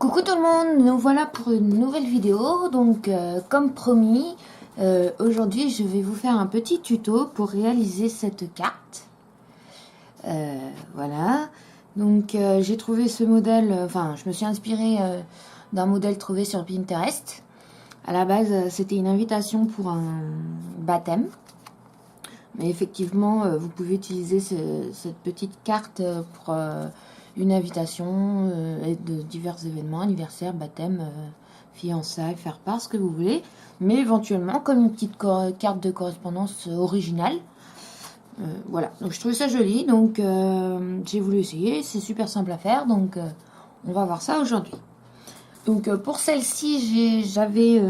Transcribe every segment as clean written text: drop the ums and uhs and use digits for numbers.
Coucou tout le monde, nous voilà pour une nouvelle vidéo. Donc comme promis, aujourd'hui je vais vous faire un petit tuto pour réaliser cette carte. Voilà, donc j'ai trouvé ce modèle, enfin je me suis inspirée d'un modèle trouvé sur Pinterest. À la base c'était une invitation pour un baptême. Mais effectivement, vous pouvez utiliser cette petite carte pour une invitation de divers événements, anniversaire, baptême, fiançailles, faire part, ce que vous voulez. Mais éventuellement, comme une petite carte de correspondance originale. Voilà, donc je trouvais ça joli, donc j'ai voulu essayer. C'est super simple à faire, donc on va voir ça aujourd'hui. Donc pour celle-ci, j'avais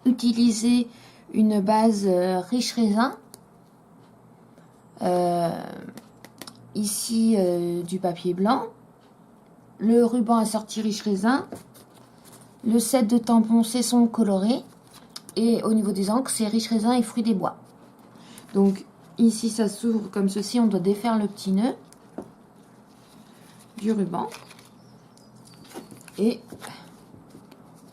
utilisé une base riche raisin. Ici du papier blanc, le ruban assorti riche raisin, le set de tampons cesson coloré, et au niveau des encres c'est riche raisin et fruits des bois. Donc ici ça s'ouvre comme ceci, on doit défaire le petit nœud du ruban et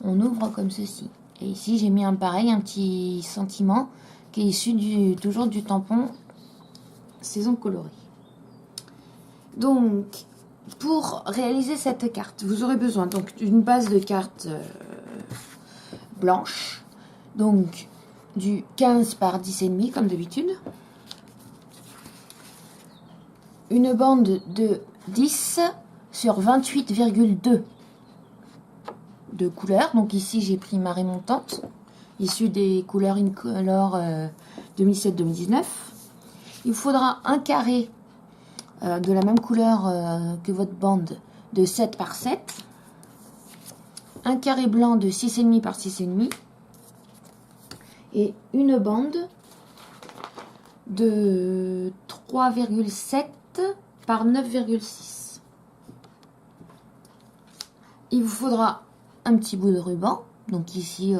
on ouvre comme ceci. Et ici j'ai mis un petit sentiment qui est issu toujours du tampon saison colorée. Donc, pour réaliser cette carte, vous aurez besoin d'une base de carte blanche, donc du 15 par 10,5 comme d'habitude, une bande de 10 sur 28,2 de couleurs. Donc ici j'ai pris marée montante, issue des couleurs Incolor 2007-2019. Il faudra un carré de la même couleur que votre bande de 7 par 7, un carré blanc de 6,5 par 6,5 et une bande de 3,7 par 9,6. Il vous faudra un petit bout de ruban, donc ici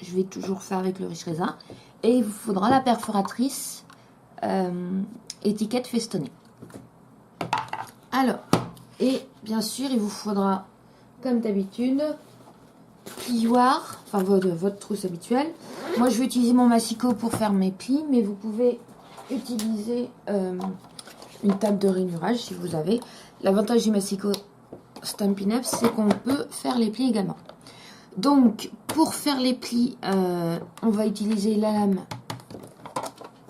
je vais toujours faire avec le riche raisin, et il vous faudra la perforatrice étiquette festonnée. Alors, et bien sûr, il vous faudra, comme d'habitude, plioir, enfin votre trousse habituelle. Moi, je vais utiliser mon massicot pour faire mes plis, mais vous pouvez utiliser une table de rainurage si vous avez. L'avantage du massicot Stampin' Up, c'est qu'on peut faire les plis également. Donc, pour faire les plis, on va utiliser la lame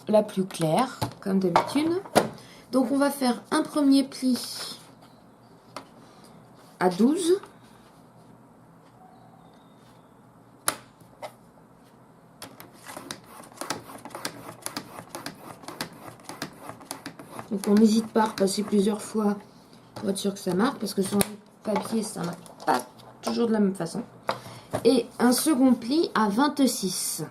la plus claire, comme d'habitude. Donc on va faire un premier pli à 12. Donc on n'hésite pas à repasser plusieurs fois pour être sûr que ça marque, parce que sur le papier ça marque pas toujours de la même façon. Et un second pli à 26.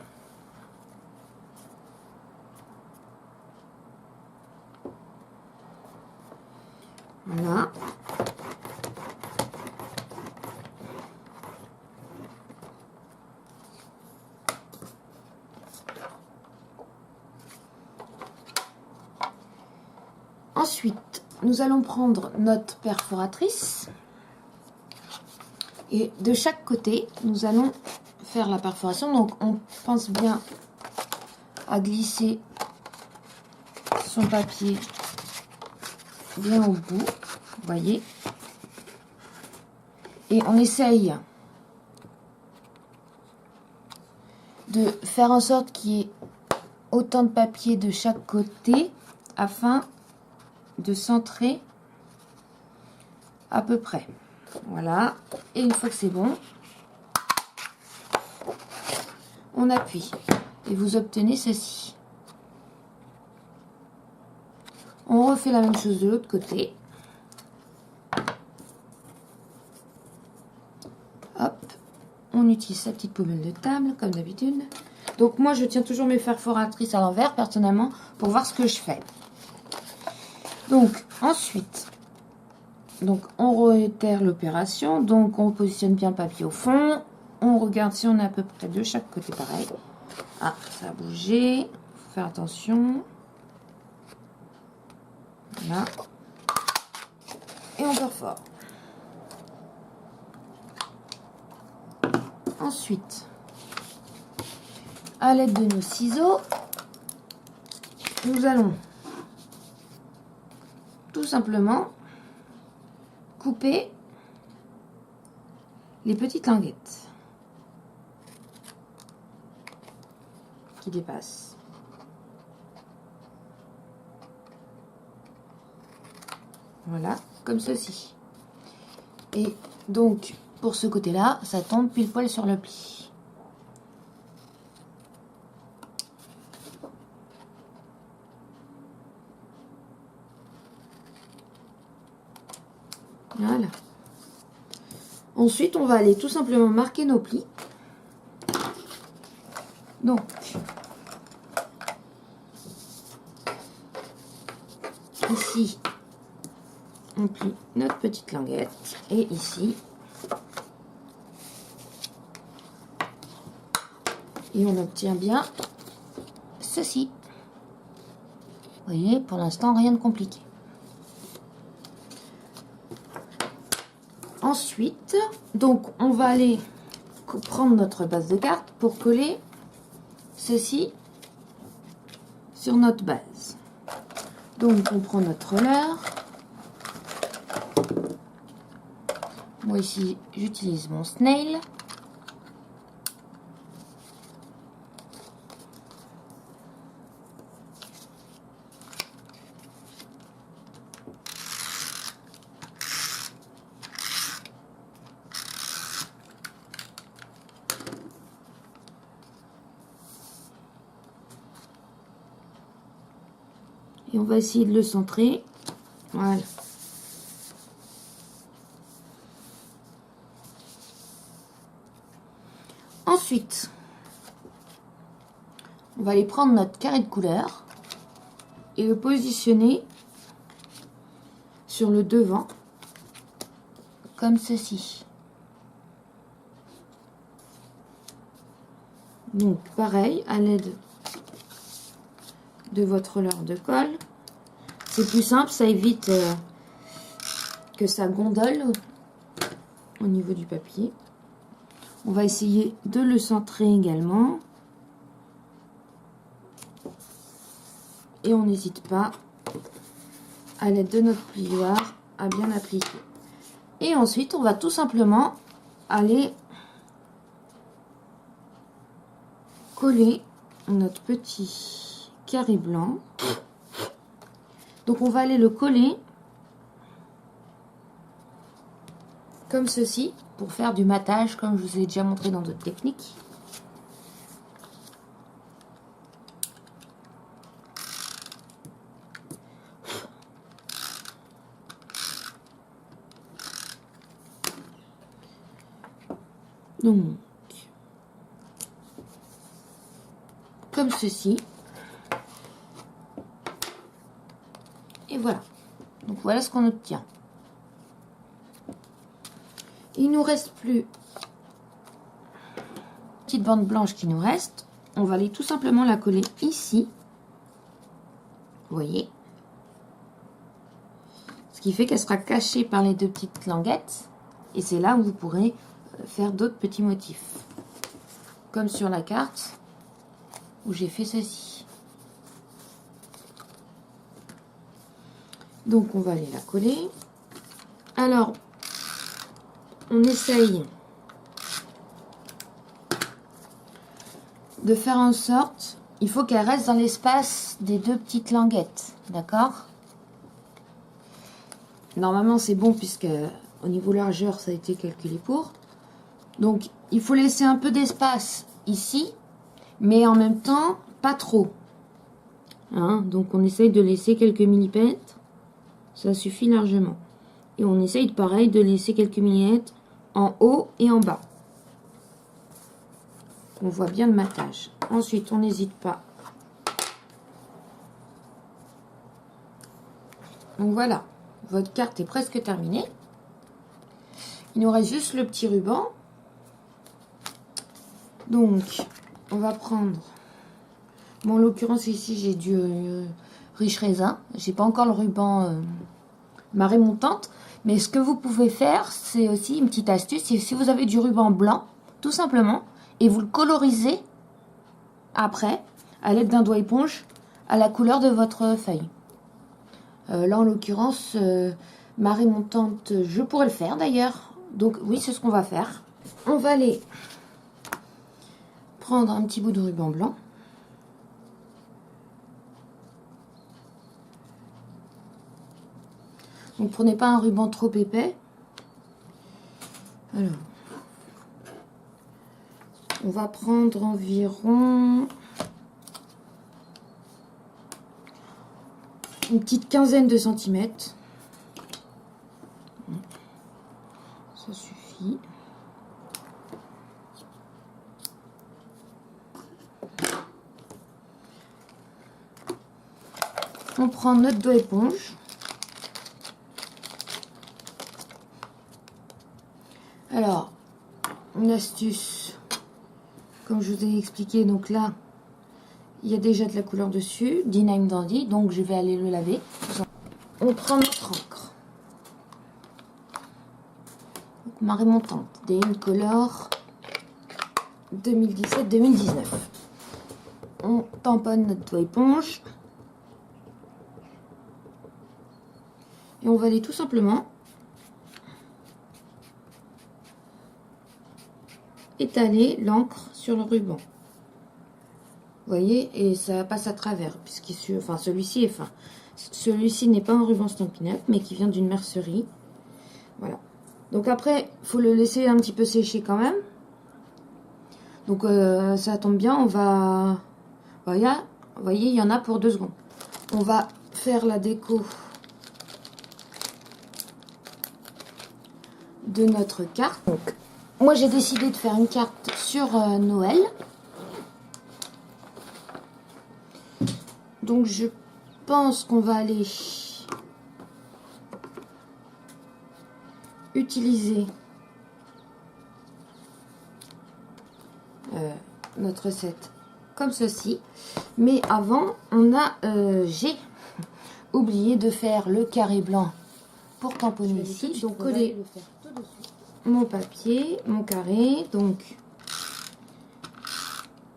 Voilà. Ensuite, nous allons prendre notre perforatrice et de chaque côté, nous allons faire la perforation. Donc, on pense bien à glisser son papier bien au bout, vous voyez, et on essaye de faire en sorte qu'il y ait autant de papier de chaque côté afin de centrer à peu près. Voilà, et une fois que c'est bon, on appuie et vous obtenez ceci. On refait la même chose de l'autre côté. Hop, on utilise sa petite pommelle de table comme d'habitude. Donc moi je tiens toujours mes perforatrices à l'envers personnellement pour voir ce que je fais. Donc ensuite, on réitère l'opération. Donc on positionne bien le papier au fond. On regarde si on est à peu près de chaque côté pareil. Ah, ça a bougé. Faut faire attention. Voilà. Et on perfore. Ensuite, à l'aide de nos ciseaux, nous allons tout simplement couper les petites languettes qui dépassent. Voilà, comme ceci. Et donc, pour ce côté-là, ça tombe pile poil sur le pli. Voilà. Ensuite, on va aller tout simplement marquer nos plis. Donc, ici, on plie notre petite languette. Et ici, et on obtient bien ceci. Vous voyez, pour l'instant, rien de compliqué. Ensuite, donc, on va aller prendre notre base de carte pour coller ceci sur notre base. Donc, on prend notre roller. Moi, ici, j'utilise mon snail. Et on va essayer de le centrer. Voilà. Ensuite, on va aller prendre notre carré de couleur et le positionner sur le devant, comme ceci. Donc, pareil, à l'aide de votre roller de colle. C'est plus simple, ça évite que ça gondole au niveau du papier. On va essayer de le centrer également. Et on n'hésite pas, à l'aide de notre plioir, à bien appliquer. Et ensuite, on va tout simplement aller coller notre petit carré blanc. Donc on va aller le coller comme ceci pour faire du matage comme je vous ai déjà montré dans d'autres techniques. Donc comme ceci. Et voilà. Donc voilà ce qu'on obtient. Il nous reste plus une petite bande blanche qui nous reste. On va aller tout simplement la coller ici. Vous voyez. Ce qui fait qu'elle sera cachée par les deux petites languettes. Et c'est là où vous pourrez faire d'autres petits motifs. Comme sur la carte où j'ai fait ceci. Donc on va aller la coller. Alors, on essaye de faire en sorte, il faut qu'elle reste dans l'espace des deux petites languettes, d'accord? Normalement c'est bon puisque au niveau largeur ça a été calculé pour. Donc il faut laisser un peu d'espace ici, mais en même temps pas trop. Hein? Donc on essaye de laisser quelques millimètres, ça suffit largement. Et on essaye pareil de laisser quelques millimètres en haut et en bas. On voit bien le matage. Ensuite, on n'hésite pas. Donc voilà, votre carte est presque terminée. Il nous reste juste le petit ruban. Donc, on va prendre... Bon, en l'occurrence, ici, j'ai du riche raisin. J'ai pas encore le ruban marée montante. Mais ce que vous pouvez faire, c'est aussi une petite astuce. Si vous avez du ruban blanc, tout simplement, et vous le colorisez après à l'aide d'un doigt éponge à la couleur de votre feuille. Là en l'occurrence, marée montante, je pourrais le faire d'ailleurs. Donc oui, c'est ce qu'on va faire. On va aller prendre un petit bout de ruban blanc. Donc prenez pas un ruban trop épais. Alors, on va prendre environ une petite quinzaine de centimètres. Ça suffit. On prend notre doigt éponge. Alors, une astuce, comme je vous ai expliqué, donc là, il y a déjà de la couleur dessus, D9 Dandy, donc je vais aller le laver. On prend notre encre. Donc, marée montante, Daycolor 2017-2019. On tamponne notre doigt éponge. Et on va aller tout simplement étaler l'encre sur le ruban. Vous voyez, et ça passe à travers, puisqu'il, enfin celui-ci est fin. Celui-ci n'est pas un ruban Stampin' Up, mais qui vient d'une mercerie. Voilà. Donc après, il faut le laisser un petit peu sécher quand même. Donc ça tombe bien, on va... Voilà, vous voyez, il y en a pour 2 secondes. On va faire la déco de notre carte. Donc, moi j'ai décidé de faire une carte sur Noël. Donc je pense qu'on va aller utiliser notre recette comme ceci. Mais avant, j'ai oublié de faire le carré blanc pour tamponner ici. Donc coller mon papier, mon carré. Donc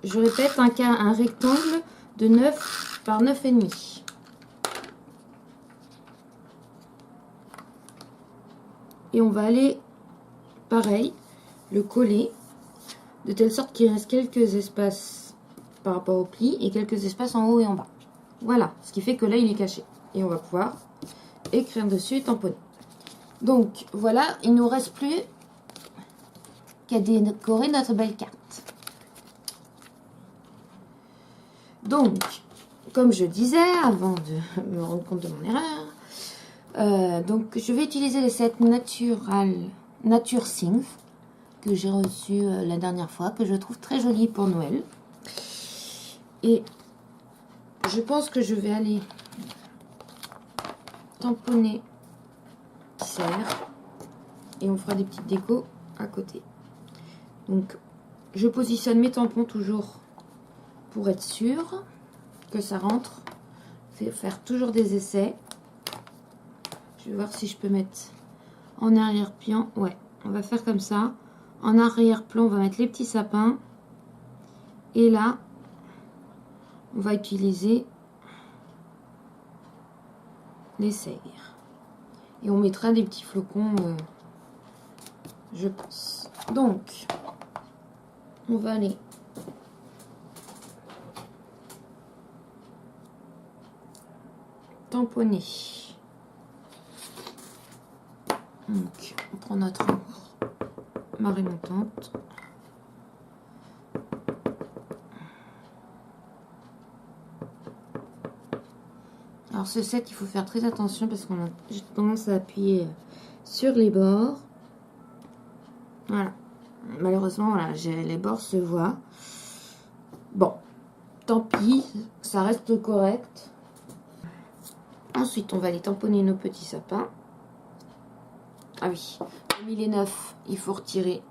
je répète, un rectangle de 9 par 9,5. Et on va aller, pareil, le coller de telle sorte qu'il reste quelques espaces par rapport au pli et quelques espaces en haut et en bas. Voilà, ce qui fait que là il est caché. Et on va pouvoir écrire dessus et tamponner. Donc voilà, il ne nous reste plus qu'à décorer notre belle carte. Donc, comme je disais, avant de me rendre compte de mon erreur, donc je vais utiliser les sets Nature Things que j'ai reçu la dernière fois, que je trouve très joli pour Noël. Et je pense que je vais aller tamponner qui sert et on fera des petites décos à côté. Donc, je positionne mes tampons toujours pour être sûr que ça rentre. Faire toujours des essais. Je vais voir si je peux mettre en arrière-plan. Ouais, on va faire comme ça. En arrière-plan, on va mettre les petits sapins. Et là, on va utiliser les serres. Et on mettra des petits flocons, je pense. Donc, on va aller tamponner. Donc, on prend notre encre marée montante. Alors ce set, il faut faire très attention parce qu'on a tendance à appuyer sur les bords. Voilà. Malheureusement, voilà, les bords se voient. Bon, tant pis, ça reste correct. Ensuite, on va aller tamponner nos petits sapins. Ah oui, comme il est neuf, il faut retirer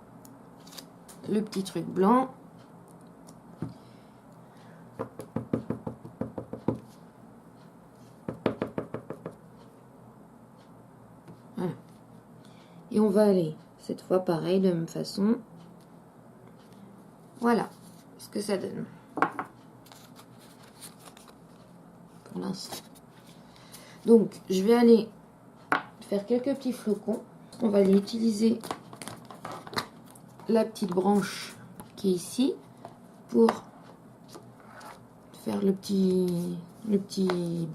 le petit truc blanc. Voilà. Et on va aller, cette fois pareil, de la même façon, Voilà ce que ça donne pour l'instant. Donc, je vais aller faire quelques petits flocons. On va aller utiliser la petite branche qui est ici pour faire le petit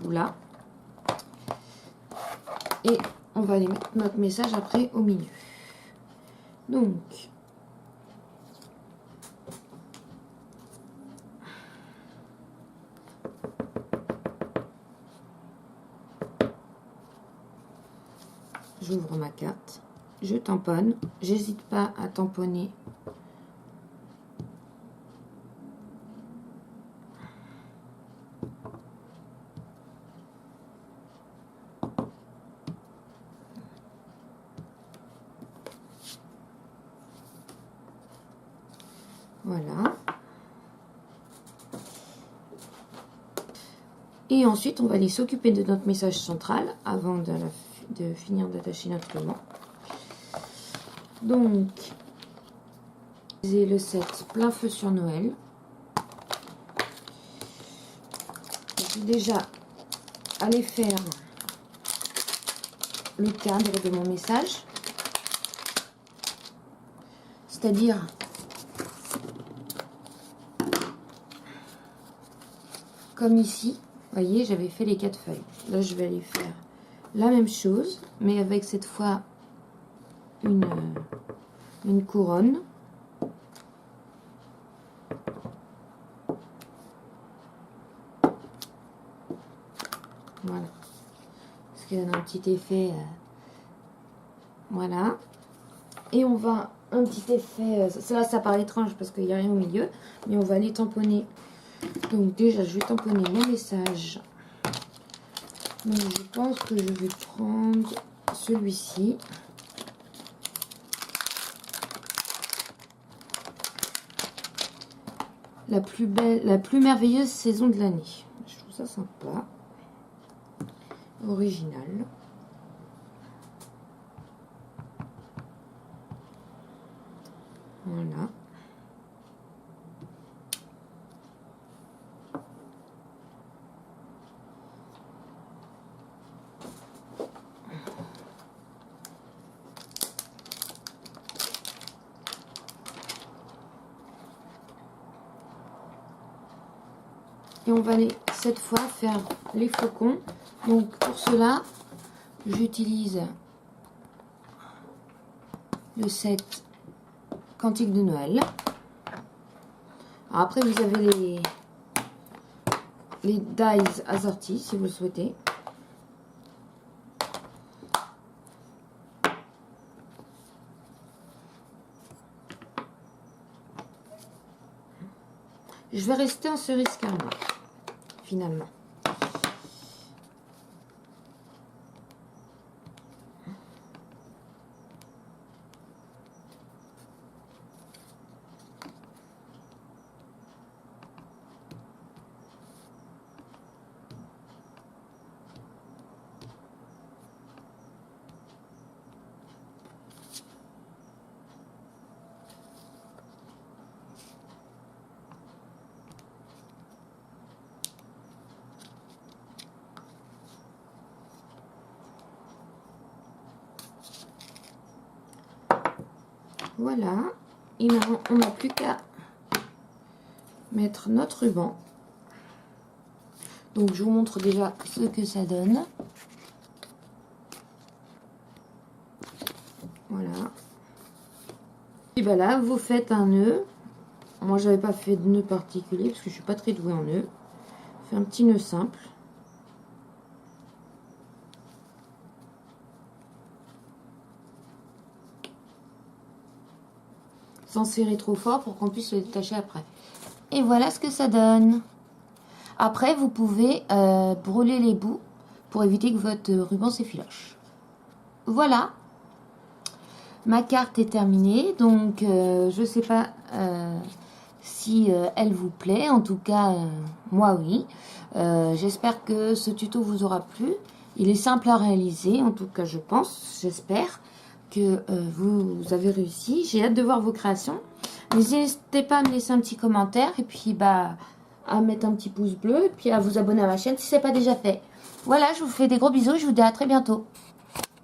bout là. Et on va aller mettre notre message après au milieu. Donc, j'ouvre ma carte, je tamponne, j'hésite pas à tamponner voilà. Et ensuite, on va aller s'occuper de notre message central avant de finir d'attacher notre ruban. Donc, j'ai le set plein feu sur Noël. Je vais déjà aller faire le cadre de mon message. C'est-à-dire comme ici, vous voyez, j'avais fait les 4 feuilles. Là, je vais aller faire la même chose, mais avec cette fois une couronne. Voilà. Parce qu'il donne un petit effet. Voilà. Et on va, un petit effet, ça paraît étrange parce qu'il n'y a rien au milieu, mais on va aller tamponner. Donc déjà, je vais tamponner mon message. Donc je pense que je vais prendre celui-ci. La plus belle, la plus merveilleuse saison de l'année. Je trouve ça sympa. Original. Voilà. Et on va aller cette fois faire les flocons. Donc pour cela, j'utilise le set Cantique de Noël. Alors après, vous avez les dies assortis si vous le souhaitez. Je vais rester en cerise carmin, finalement. Voilà, et maintenant on n'a plus qu'à mettre notre ruban. Donc je vous montre déjà ce que ça donne. Voilà. Et voilà, vous faites un nœud. Moi j'avais pas fait de nœud particulier parce que je suis pas très douée en nœud. Fais un petit nœud simple. Sans serrer trop fort pour qu'on puisse le détacher après. Et voilà ce que ça donne. Après, vous pouvez brûler les bouts pour éviter que votre ruban s'effiloche. Voilà. Ma carte est terminée. Donc, je ne sais pas si elle vous plaît. En tout cas, moi, oui. J'espère que ce tuto vous aura plu. Il est simple à réaliser. En tout cas, je pense, j'espère que vous avez réussi. J'ai hâte de voir vos créations. N'hésitez pas à me laisser un petit commentaire et puis bah à mettre un petit pouce bleu et puis à vous abonner à ma chaîne si ce n'est pas déjà fait. Voilà, je vous fais des gros bisous et je vous dis à très bientôt.